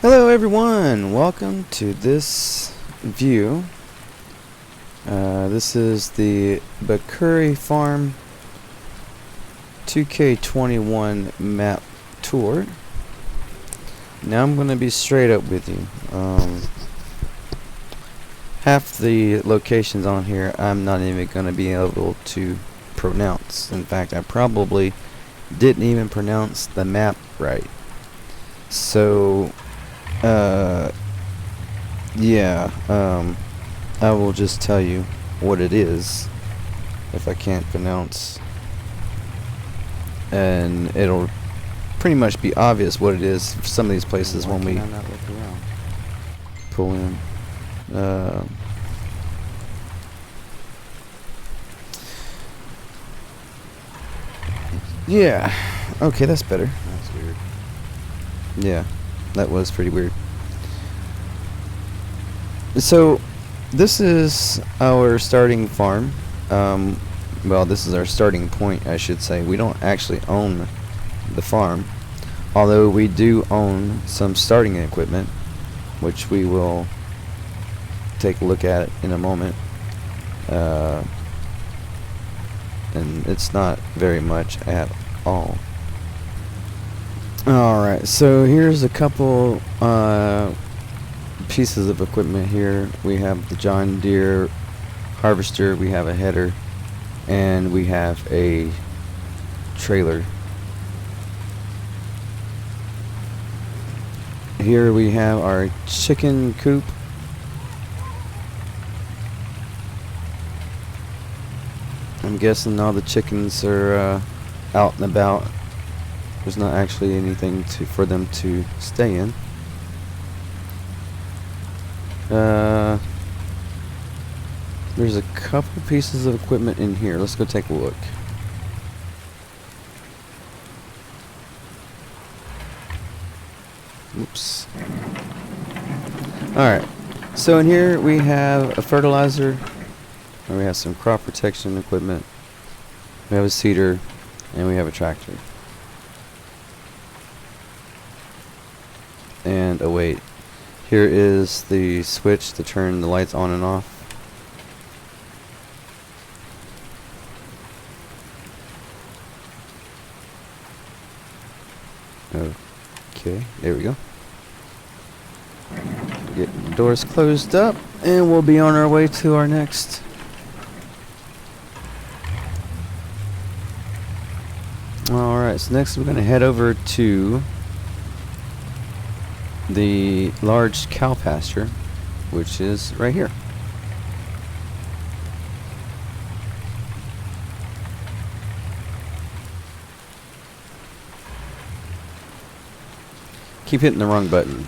Hello everyone, welcome to this view. This is the Bacuri Farm 2K21 map tour. Now I'm going to be straight up with you. Half the locations on here I'm not even going to be able to pronounce. In fact, I probably didn't even pronounce the map right. So I will just tell you what it is if I can't pronounce, and it'll pretty much be obvious what it is for some of these places when we pull in. Yeah, okay, that's better. That's weird. Yeah, that was pretty weird. So, this is our starting farm. Well, this is our starting point, I should say. We don't actually own the farm, although we do own some starting equipment, which we will take a look at in a moment. And it's not very much at all. Alright, so here's a couple pieces of equipment here. We have the John Deere harvester, we have a header, and we have a trailer. Here we have our chicken coop. I'm guessing all the chickens are out and about. There's not actually anything for them to stay in. There's a couple pieces of equipment in here. Let's go take a look. Oops. Alright, so in here we have a fertilizer, and we have some crop protection equipment, we have a seeder, and we have a tractor. And oh wait, here is the switch to turn the lights on and off. Okay, there we go. Get the doors closed up, and we'll be on our way to our next. Alright, so next we're going to head over to the large cow pasture, which is right here. Keep hitting the wrong button.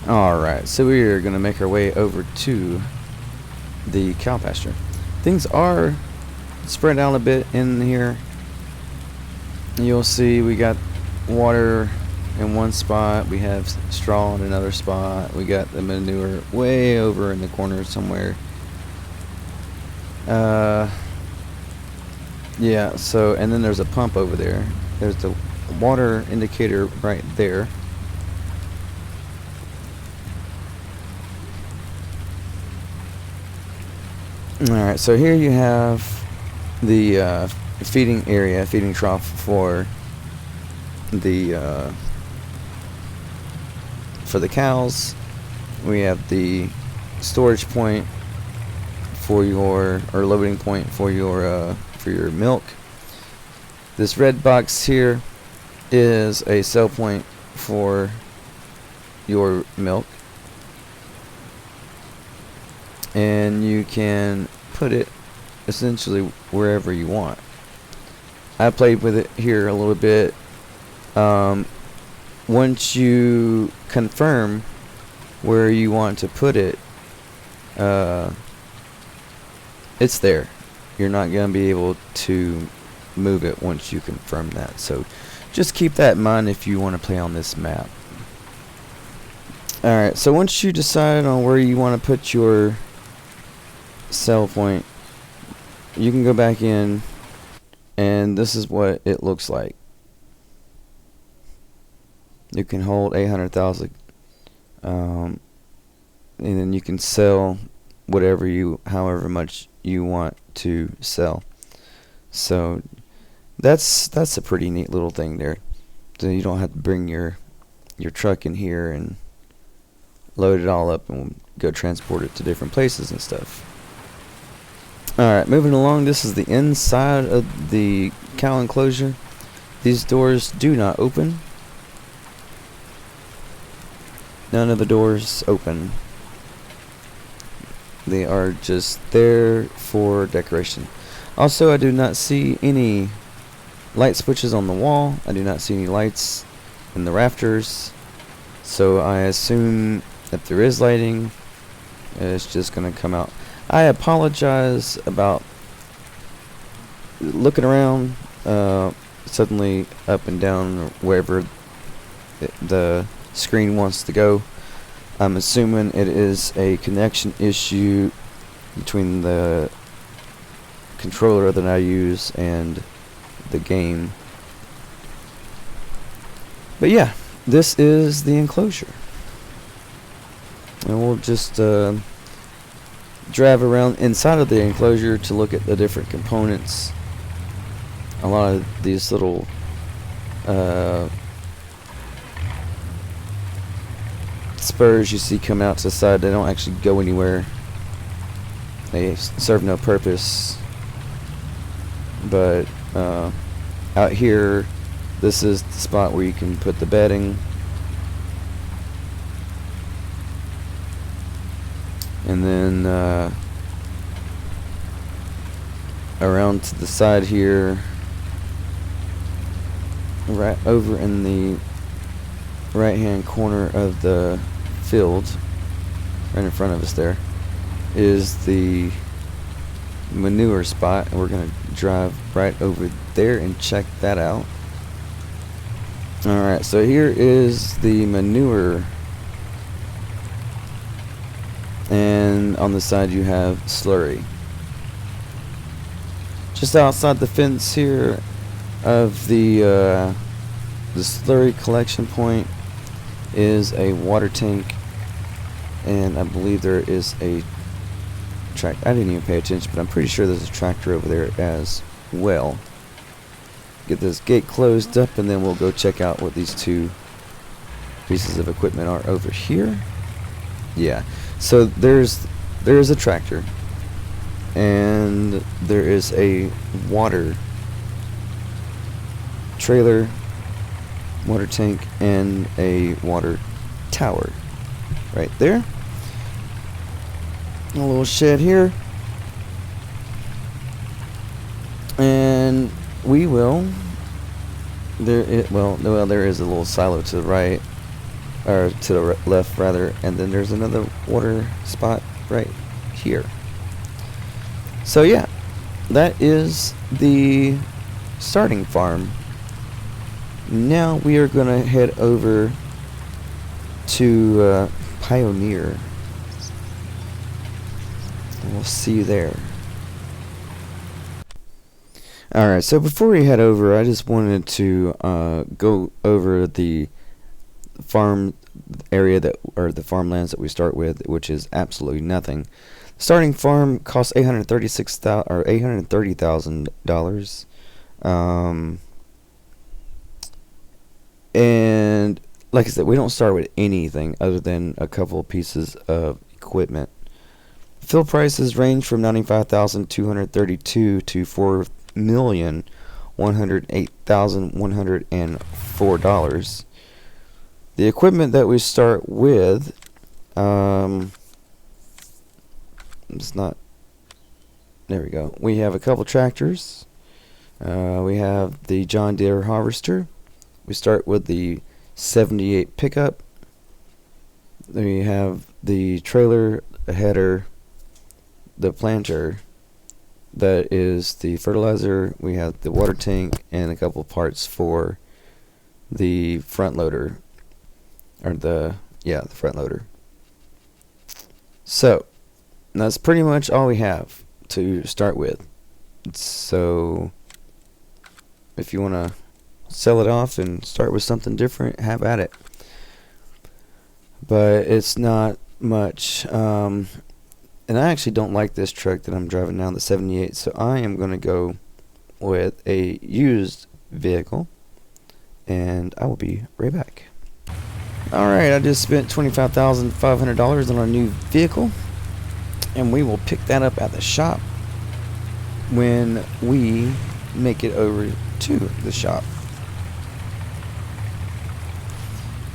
Alright, so we are going to make our way over to the cow pasture. Things are spread out a bit in here. You'll see we got water in one spot, we have straw in another spot, we got the manure way over in the corner somewhere. Yeah, so, and then there's a pump over there. There's the water indicator right there. Alright, so here you have the feeding area, feeding trough for the cows. We have the storage point for your, or loading point for your milk. This red box here is a sell point for your milk, and you can put it essentially wherever you want. I played with it here a little bit. Once you confirm where you want to put it, it's there. You're not going to be able to move it once you confirm that. So just keep that in mind if you want to play on this map. Alright, so once you decide on where you want to put your sell point, you can go back in, and this is what it looks like. You can hold 800,000, and then you can sell however much you want to sell. So that's a pretty neat little thing there. So you don't have to bring your truck in here and load it all up and go transport it to different places and stuff. Alright, moving along, this is the inside of the cow enclosure. These doors do not open. None of the doors open. They are just there for decoration. Also, I do not see any light switches on the wall. I do not see any lights in the rafters. So I assume if there is lighting, it's just going to come out. I apologize about looking around suddenly up and down or wherever the screen wants to go. I'm assuming it is a connection issue between the controller that I use and the game. But yeah, this is the enclosure. And we'll just drive around inside of the enclosure to look at the different components. A lot of these little spurs you see come out to the side, they don't actually go anywhere. They serve no purpose. But out here, this is the spot where you can put the bedding. And then around to the side here, right over in the right hand corner of the field, right in front of us there, is the manure spot, and we're going to drive right over there and check that out. Alright, so here is the manure, and on the side you have slurry. Just outside the fence here of the slurry collection point is a water tank, and I believe there is a track. I didn't even pay attention, but I'm pretty sure there's a tractor over there as well. Get this gate closed up, and then we'll go check out what these two pieces of equipment are over here. Yeah, so there's a tractor, and there is a water trailer, water tank, and a water tower right there. A little shed here, and we will. There is a little silo to the right, or to the left rather, and then there's another water spot right here. So yeah, that is the starting farm. Now we are going to head over to Pioneer. We'll see you there. Alright, so before we head over, I just wanted to go over the farm area or the farmlands that we start with, which is absolutely nothing. Starting farm costs $830,000. And like I said, we don't start with anything other than a couple of pieces of equipment. Fill prices range from $95,232 to $4,108,104. The equipment that we start with, it's not. There we go. We have a couple tractors. We have the John Deere harvester. We start with the 78 pickup. Then we have the trailer, the header, the planter. That is the fertilizer. We have the water tank and a couple parts for the front loader, or the front loader. So that's pretty much all we have to start with. So if you want to sell it off and start with something different, have at it. but it's not much. And I actually don't like this truck that I'm driving now, the 78, so I am going to go with a used vehicle, and I will be right back. Alright, I just spent $25,500 on a new vehicle, and we will pick that up at the shop when we make it over to the shop.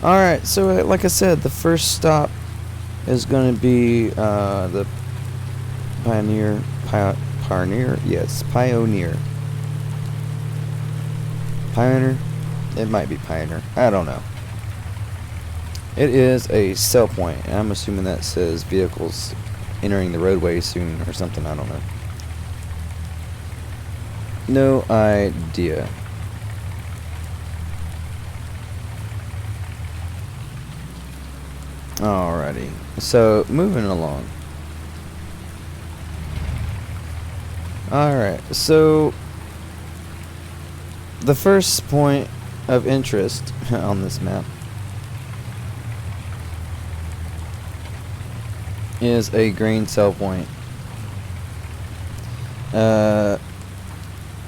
Alright, so like I said, the first stop is going to be the Pioneer, yes, Pioneer. Pioneer? It might be Pioneer. I don't know. It is a sell point, and I'm assuming that says vehicles entering the roadway soon or something. I don't know. No idea. Alrighty. So, moving along. Alright, so the first point of interest on this map is a grain sell point.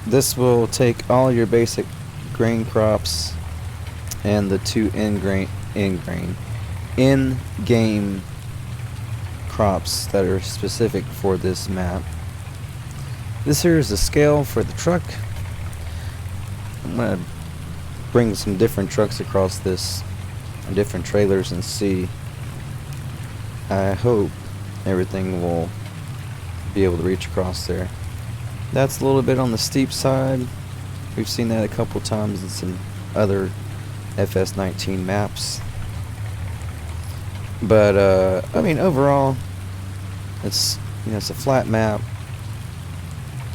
This will take all your basic grain crops and the two in-game crops that are specific for this map. This here is the scale for the truck. I'm going to bring some different trucks across this, different trailers, and see. I hope everything will be able to reach across there. That's a little bit on the steep side. We've seen that a couple times in some other FS19 maps. But I mean, overall, it's it's a flat map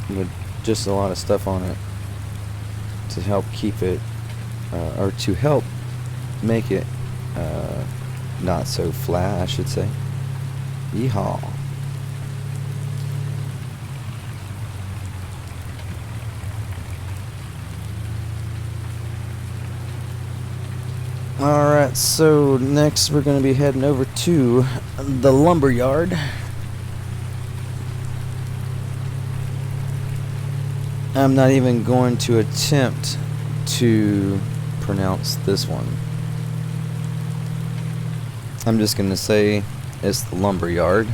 with just a lot of stuff on it to help keep it, or to help make it not so flat, I should say. Yeehaw. Alright, so next we're going to be heading over to the lumber yard. I'm not even going to attempt to pronounce this one. I'm just going to say it's the lumber yard.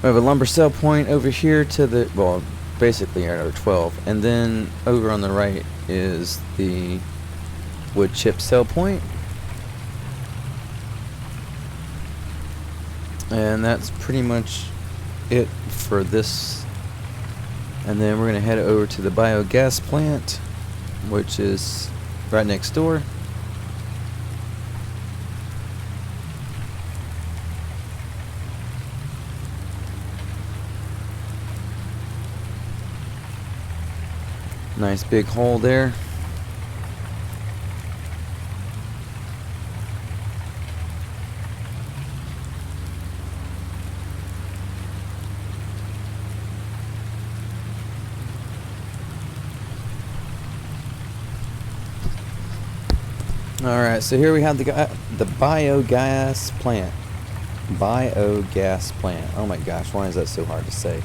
We have a lumber sell point over here to the, well, basically at our 12, and then over on the right is the wood chip sell point. And that's pretty much it for this. And then we're going to head over to the biogas plant, which is right next door. Nice big hole there. Alright, so here we have the biogas plant. Biogas plant. Oh my gosh, why is that so hard to say?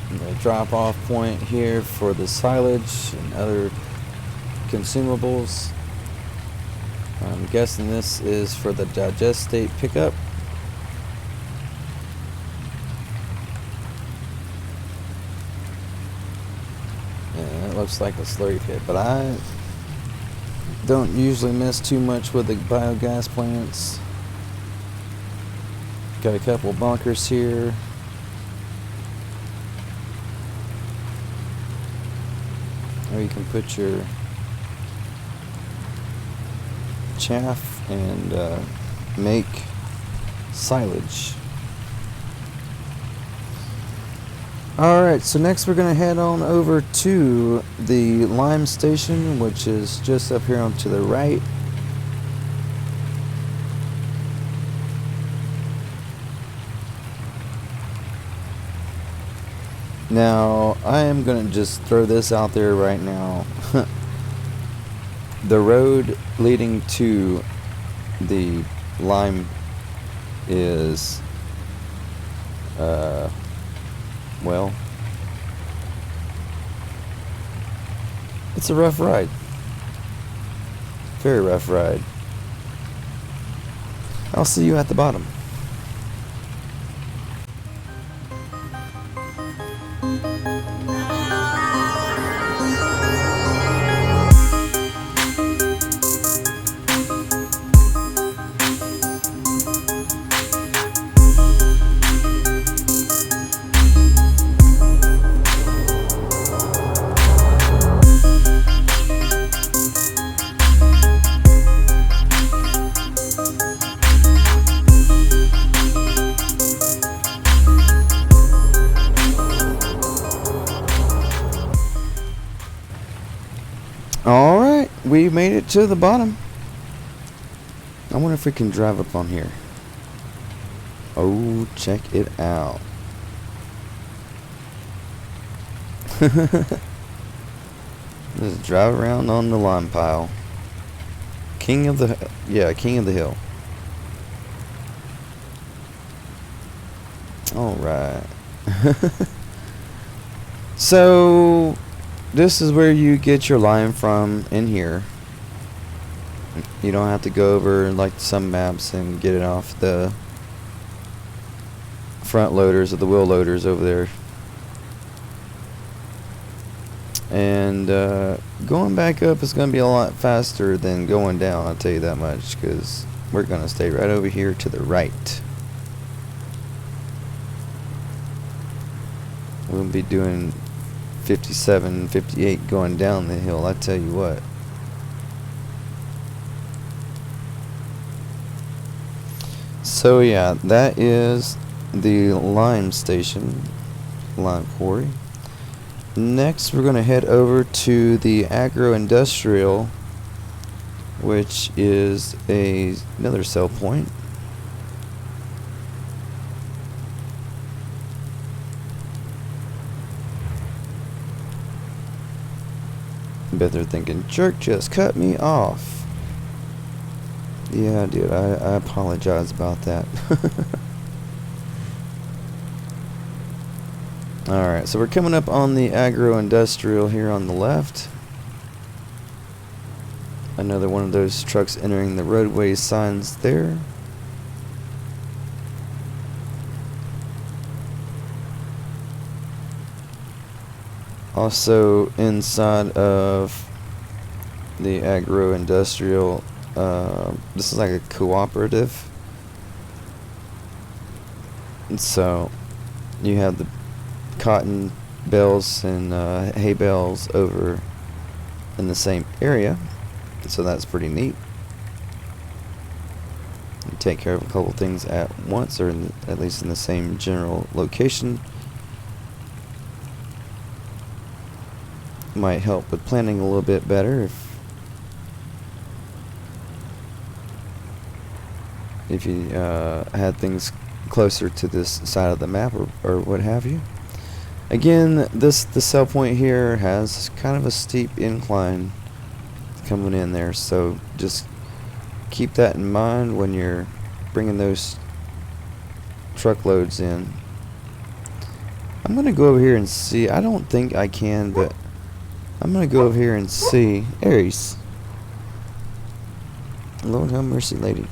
The drop-off point here for the silage and other consumables. I'm guessing this is for the digestate pickup. Yeah, it looks like a slurry pit, but I don't usually mess too much with the biogas plants. Got a couple bunkers here. Or you can put your chaff and make silage. Alright, so next we're going to head on over to the lime station, which is just up here on to the right. Now, I am going to just throw this out there right now. The road leading to the lime is, well, it's a rough ride. Very rough ride. I'll see you at the bottom. Alright, we made it to the bottom. I wonder if we can drive up on here. Oh, check it out. Just drive around on the lime pile. King of the hill. Alright. So this is where you get your lime from in here. You don't have to go over like some maps and get it off the front loaders or the wheel loaders over there. And going back up is going to be a lot faster than going down, I'll tell you that much, because we're going to stay right over here to the right. We'll be doing 57, 58 going down the hill, I tell you what. So yeah, that is the lime station, lime quarry. Next we're going to head over to the agro-industrial, which is another sell point. Bet they're thinking, jerk just cut me off. Yeah, dude, I apologize about that. Alright, so we're coming up on the agro-industrial here on the left. Another one of those trucks entering the roadway signs there. Also inside of the agro-industrial, this is like a cooperative. And so you have the cotton bales and hay bales over in the same area, so that's pretty neat. You take care of a couple things at once, or at least in the same general location. Might help with planning a little bit better if you had things closer to this side of the map or what have you. Again, the sell point here has kind of a steep incline coming in there, so just keep that in mind when you're bringing those truckloads in. I'm gonna go over here and see. I don't think I can, but I'm gonna go over here and see. Aries, Lord have mercy, lady.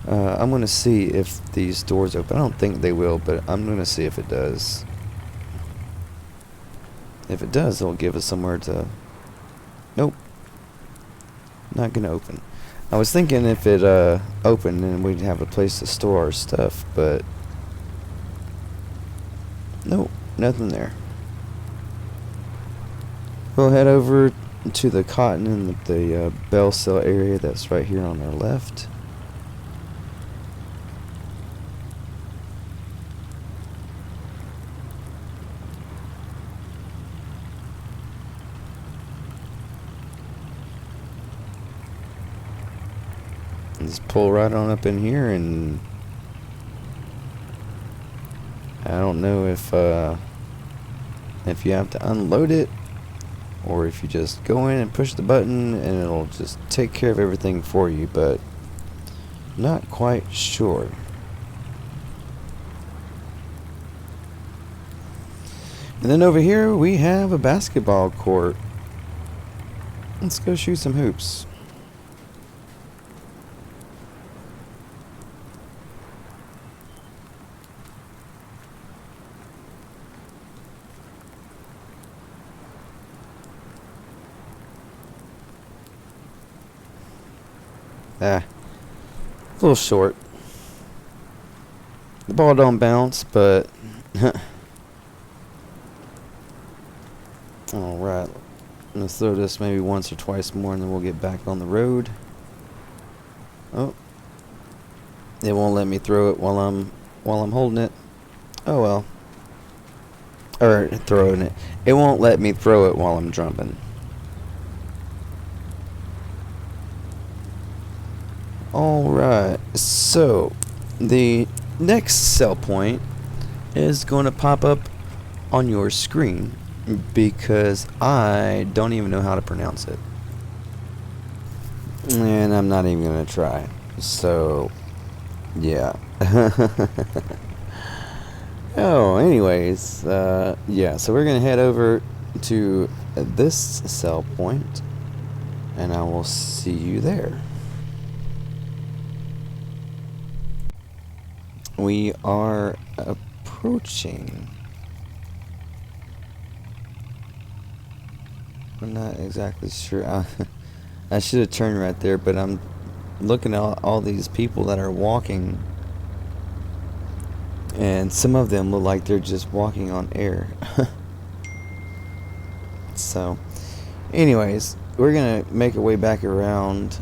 I'm gonna see if these doors open. I don't think they will, but I'm gonna see if it does. If it does, it'll give us somewhere to... Nope. Not gonna open. I was thinking if it opened, then we'd have a place to store our stuff, but... Nope, nothing there. We'll head over to the cotton and the bale cell area that's right here on our left. Just pull right on up in here, and I don't know if if you have to unload it, or if you just go in and push the button and it'll just take care of everything for you, but not quite sure. And then over here we have a basketball court. Let's go shoot some hoops. A little short. The ball don't bounce, but alright. Let's throw this maybe once or twice more and then we'll get back on the road. Oh. It won't let me throw it while I'm holding it. Oh well. Or throwing it. It won't let me throw it while I'm jumping. Alright, so the next sell point is going to pop up on your screen because I don't even know how to pronounce it. And I'm not even going to try. So, yeah. Oh, anyways, yeah, so we're going to head over to this sell point and I will see you there. We are approaching. I'm not exactly sure. I should have turned right there, but I'm looking at all these people that are walking, and some of them look like they're just walking on air. So, anyways, we're gonna make our way back around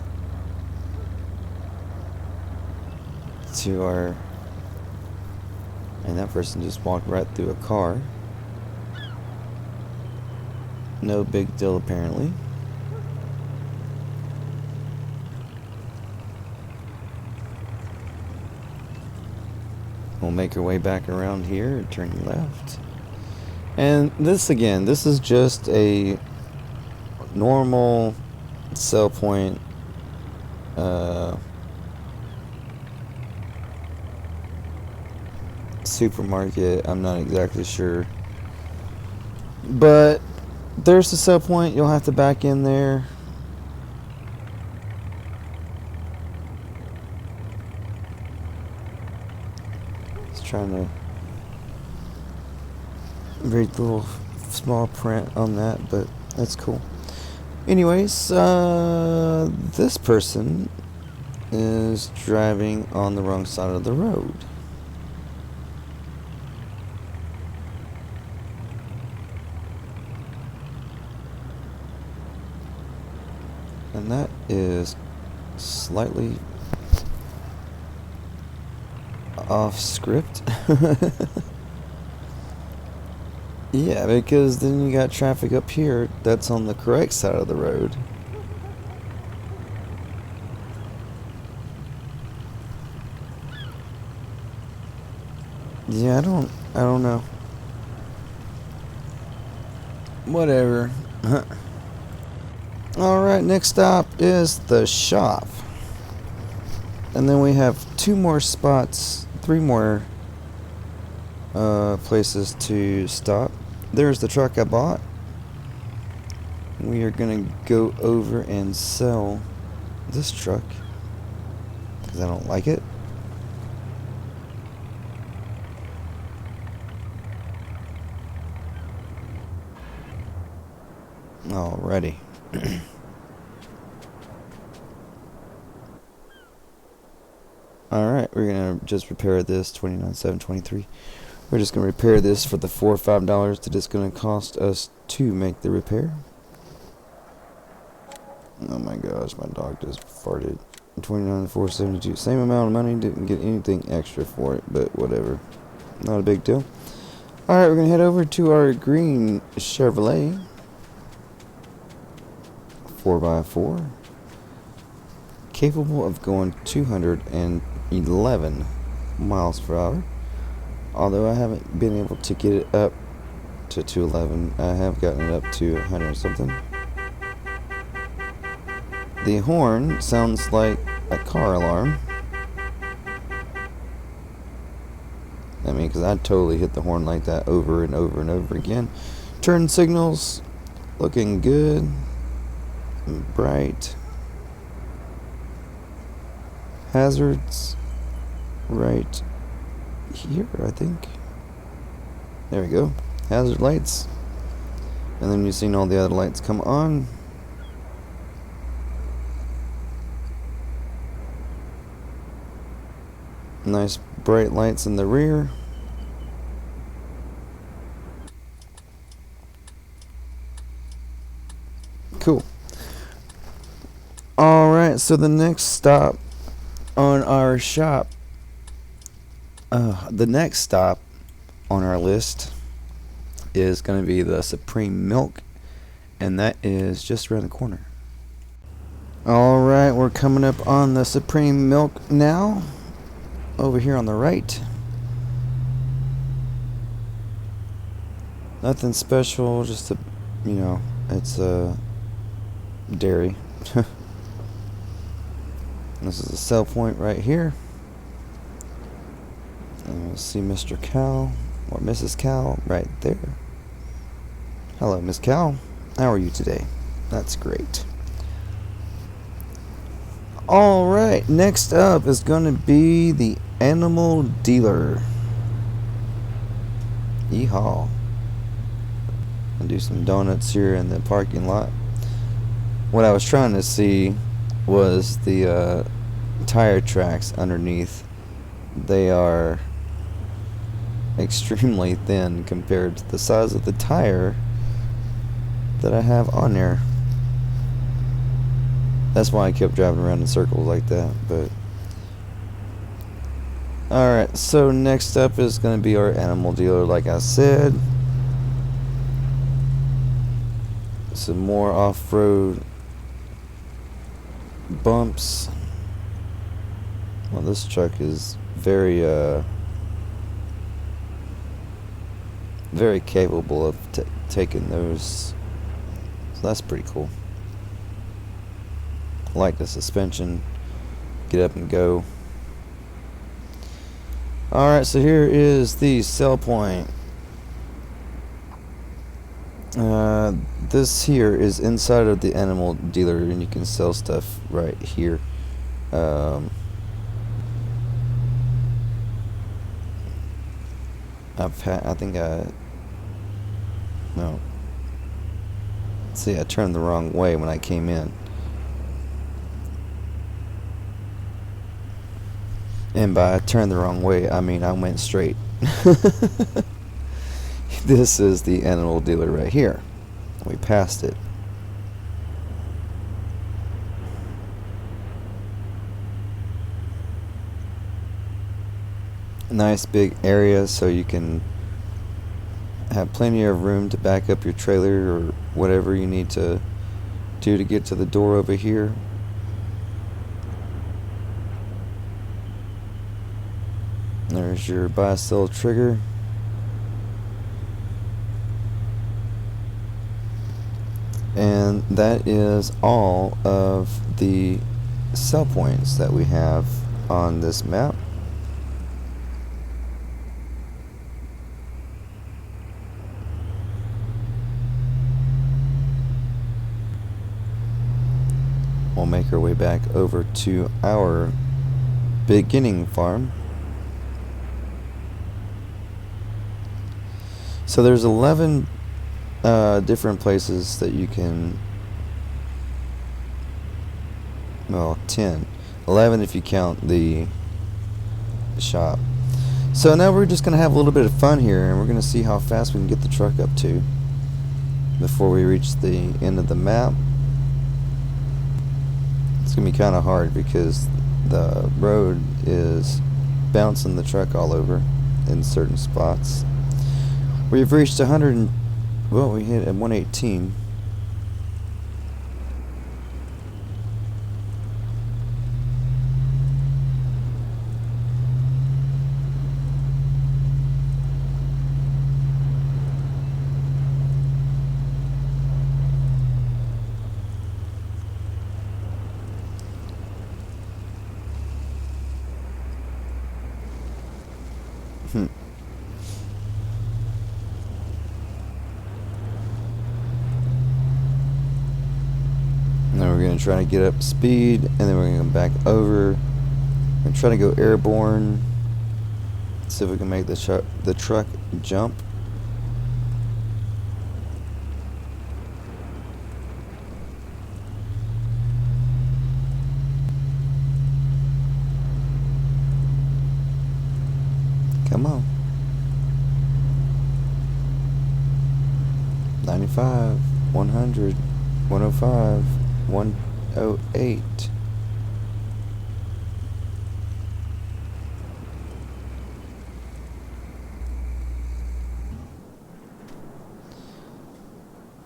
to our. And that person just walked right through a car. No big deal, apparently. We'll make our way back around here and turn left. And this again, this is just a normal sell point. Supermarket, I'm not exactly sure, but there's the sell point. You'll have to back in there. Just trying to read the little small print on that, but that's cool. Anyways, this person is driving on the wrong side of the road. And that is slightly off script. Yeah, because then you got traffic up here that's on the correct side of the road. Yeah, I don't know. Whatever. Alright, next stop is the shop. And then we have three more places to stop. There's the truck I bought. We are gonna go over and sell this truck because I don't like it. Alrighty. Alright, we're gonna just repair this 29,723. We're just gonna repair this for the $4 or $5 that it's gonna cost us to make the repair. Oh my gosh, my dog just farted. 29,472. Same amount of money, didn't get anything extra for it, but whatever. Not a big deal. Alright, we're gonna head over to our green Chevrolet 4x4. Capable of going 211 miles per hour. Although I haven't been able to get it up to 211. I have gotten it up to 100 something. The horn sounds like a car alarm. I mean, because I'd totally hit the horn like that over and over and over again. Turn signals looking good, bright. Hazards right here, I think. There we go. Hazard lights. And then you've seen all the other lights come on. Nice bright lights in the rear. Cool. Alright, so the next stop on our shop, the next stop on our list is going to be the Supreme Milk, and that is just around the corner. Alright, we're coming up on the Supreme Milk now, over here on the right. Nothing special, just a, you know, it's a dairy. This is a sell point right here. And we'll see Mr. Cow or Mrs. Cow right there. Hello, Miss Cow. How are you today? That's great. Alright, next up is going to be the animal dealer. Yeehaw. I'll do some donuts here in the parking lot. What I was trying to see was the tire tracks underneath. They are extremely thin compared to the size of the tire that I have on there. That's why I kept driving around in circles like that. But alright, so next up is going to be our animal dealer, like I said. Some more off-road bumps. Well, this truck is very very capable of taking those, so that's pretty cool. I like the suspension, get up and go. Alright, so here is the sell point. This here is inside of the animal dealer, and you can sell stuff right here. No. See, I turned the wrong way when I came in. And by turn the wrong way, I mean I went straight. This is the animal dealer right here. We passed it. Nice big area, so you can have plenty of room to back up your trailer or whatever you need to do to get to the door over here. There's your buy sell trigger. And that is all of the sell points that we have on this map. We'll make our way back over to our beginning farm. So there's 11 different places that you can, well, 10, 11 if you count the shop. So now we're just gonna have a little bit of fun here, and we're gonna see how fast we can get the truck up to before we reach the end of the map. It's gonna be kind of hard because the road is bouncing the truck all over in certain spots. We've reached 100 well, we hit at 118. And then we're going to try to get up speed, and then we're going to come back over and try to go airborne. See if we can make the truck jump. Come on. 95, 100, 105, 108.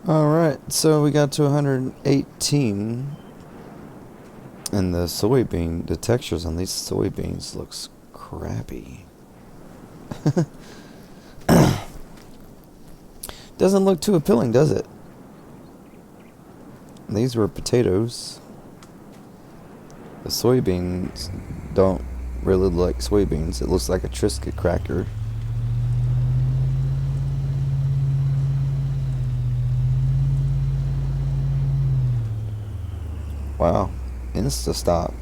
Alright, so we got to 118. And the textures on these soybeans looks crappy. Doesn't look too appealing, does it? These were potatoes. The soybeans don't really look like soybeans. It looks like a Triscuit cracker. Wow, Insta stop.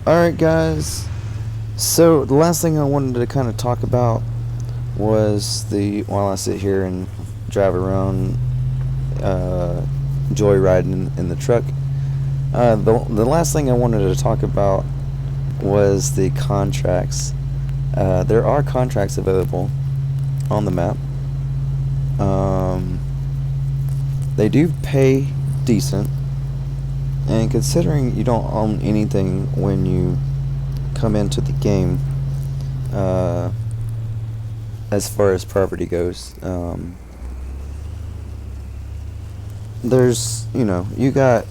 Alright guys, so the last thing I wanted to kind of talk about was while I sit here and drive around joyriding in the truck, the last thing I wanted to talk about was the contracts. There are contracts available on the map. They do pay decent, and considering you don't own anything when you come into the game, as far as property goes, there's, you got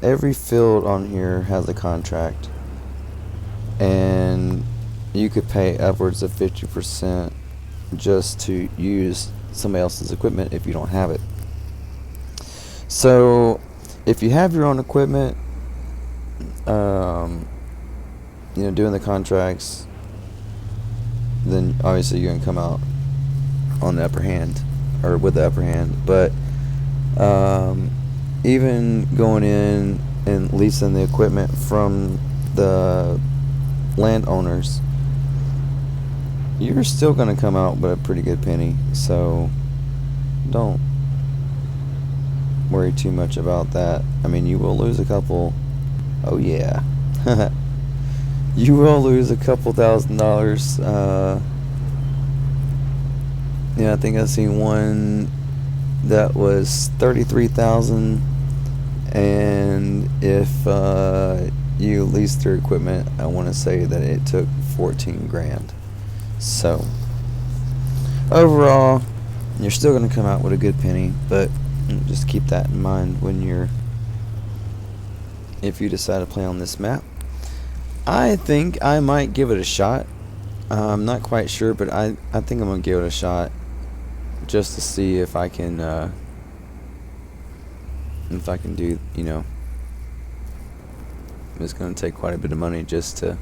every field on here has a contract, and you could pay upwards of 50% just to use somebody else's equipment if you don't have it. So if you have your own equipment, doing the contracts, then obviously you're gonna come out on the upper hand, or with the upper hand. But even going in and leasing the equipment from the landowners, you're still gonna come out with a pretty good penny. So don't worry too much about that. I mean, you will lose a couple. Oh yeah. You will lose a couple $1,000s. Yeah, I think I've seen one that was 33,000, and if you leased their equipment, I want to say that it took 14 grand. So overall, you're still going to come out with a good penny, but just keep that in mind if you decide to play on this map. I think I might give it a shot. I'm not quite sure, but I think I'm going to give it a shot just to see if I can do, it's going to take quite a bit of money just to.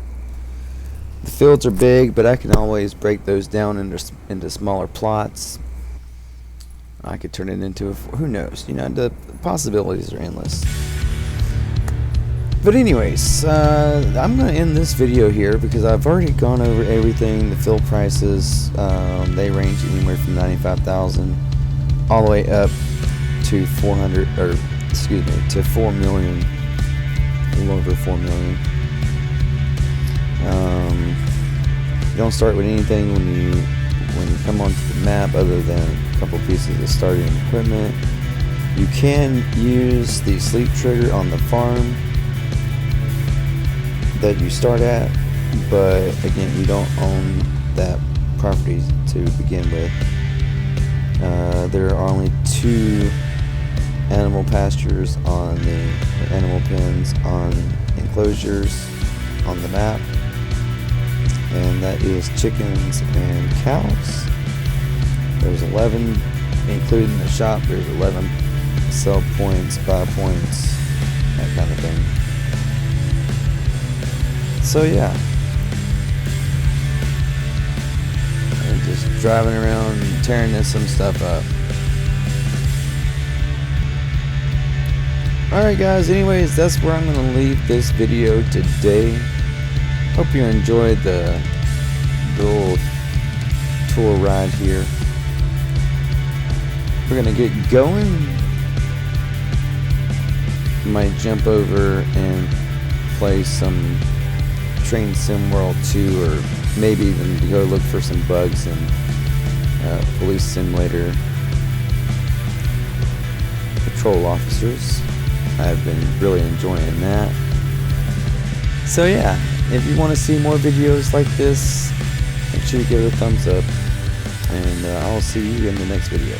The fields are big, but I can always break those down into smaller plots. I could turn it into who knows, the possibilities are endless. But anyways, I'm going to end this video here because I've already gone over everything. The field prices, they range anywhere from 95,000 all the way up to 4 million, a little over 4 million. You don't start with anything when you come onto the map other than a couple pieces of starting equipment. You can use the sleep trigger on the farm that you start at, but again, you don't own that property to begin with. There are only 2 animal pastures animal pens on enclosures on the map, and that is chickens and cows. There's 11, including the shop. There's 11 sell points, buy points, that kind of thing. So yeah, and just driving around tearing some stuff up. Alright guys, anyways, that's where I'm going to leave this video today. Hope you enjoyed the little tour ride here. We're going to get going. Might jump over and play some Train Sim World 2, or maybe even go look for some bugs in Police Simulator Patrol Officers. I've been really enjoying that. So yeah, if you want to see more videos like this, make sure you give it a thumbs up, and I'll see you in the next video.